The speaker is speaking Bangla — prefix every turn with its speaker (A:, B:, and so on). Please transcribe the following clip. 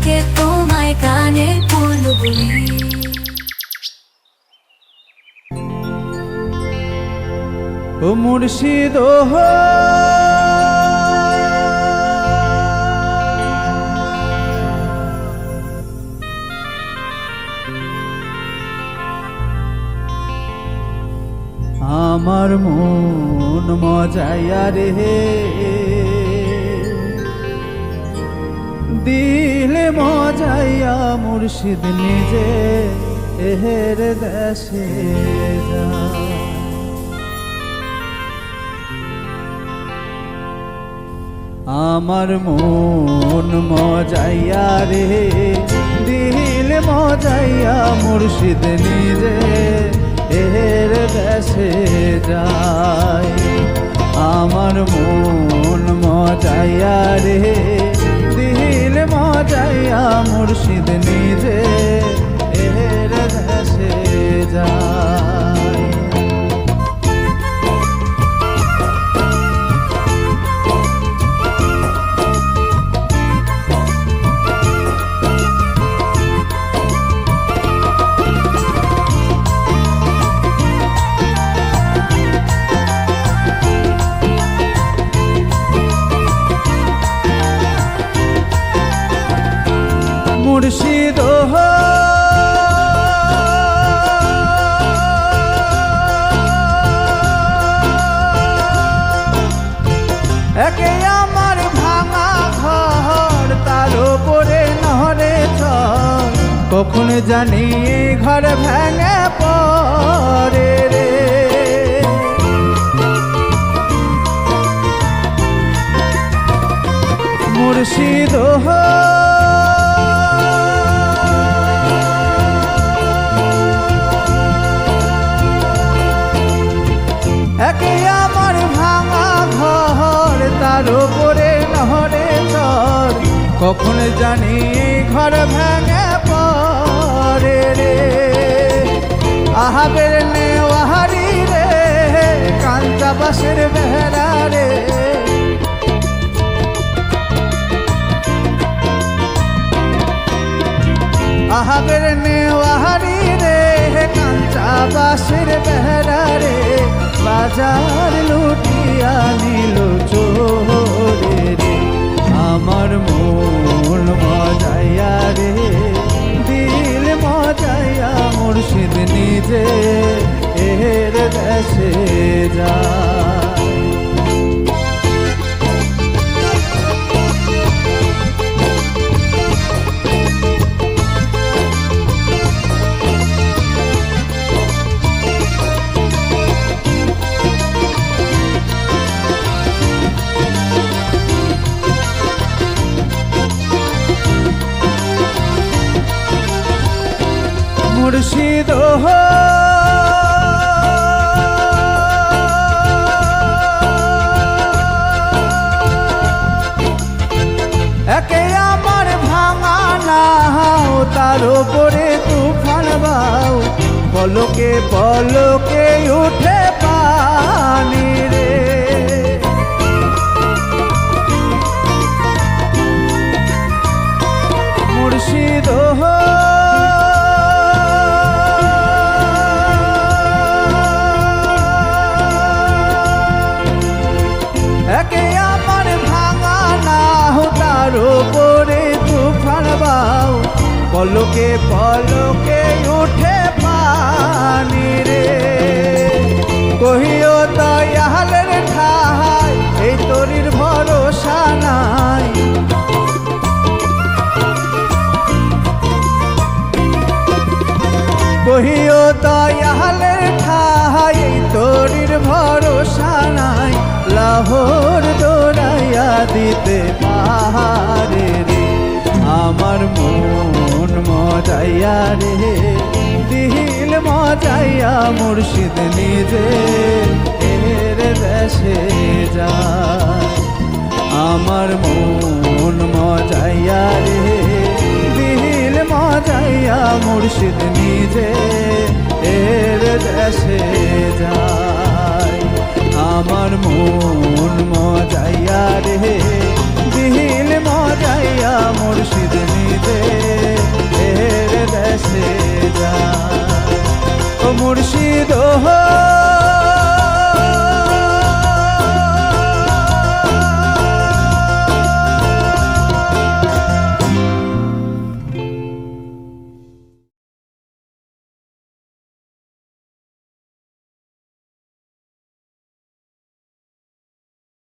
A: ডাকে তোমায় কানে বুলবুলি।
B: ও মুর্শিদ আমার মন মজাইয়া রে, দিলে মজাইয়া মুর্শিদ নিজে এহের দেশে যায়। আমার মন মজাইয়া রে, দিল মজাইয়া মুর্শিদ নিজে এর দেশে যায়। আমার মন মজাইয়া রে, দিল মজাইয়া মুর্শিদ নিজে এর দেশে যায়। মুর্শিদ একে আমার ভাঙা ঘর, তার উপরে নহরে চর, কখন জানি ঘর ভেঙে পড়ে রে। মুর্শিদ একে আমার ভাঙা ঘর, তার উপরে নহরে চর, কখন জানি ঘর ভেঙে পড়ে রে। আহাবের নেওয়ারি রে, কাঞ্চা বাসের বেহরা রে, আহাবের নেওয়ারি রে, কাঞ্চা বাসের বেহরা রে, বাজার লুটিয়া নিল চোরে রে। আমার মন মজাইয়া রে, দিল মজাইয়া মুর্শিদ নিজে এর দেশে যায়। মুর্শিদ একে আমার ভাঙা নাও, তার উপরে তুফান বাও, পলকে পলকে উঠে পানি রে। মুর্শিদ একে আমার ভাঙা নাও, তার উপরে তুফান বাও, পলকে পলকে উঠে পানি রে। কহিও দয়ালের ঠাই, এই তরির ভরসা নাই। কহিও দয়ালের ঠাই, এই তরির ভরসা নাই। লাহোর দৌড়াইয়া দিতে পারে রে। আমার মন মজাইয়া রে, দিল মজাইয়া মুর্শিদ নিজে এর দেশে যায়। আমার মন মজাইয়া রে, দিল মজাইয়া মুর্শিদ নিজে এর দেশে যায়। আমার মন মজাইয়া রে, দিল মজাইয়া মুর্শিদ নিজে মুর্শিদ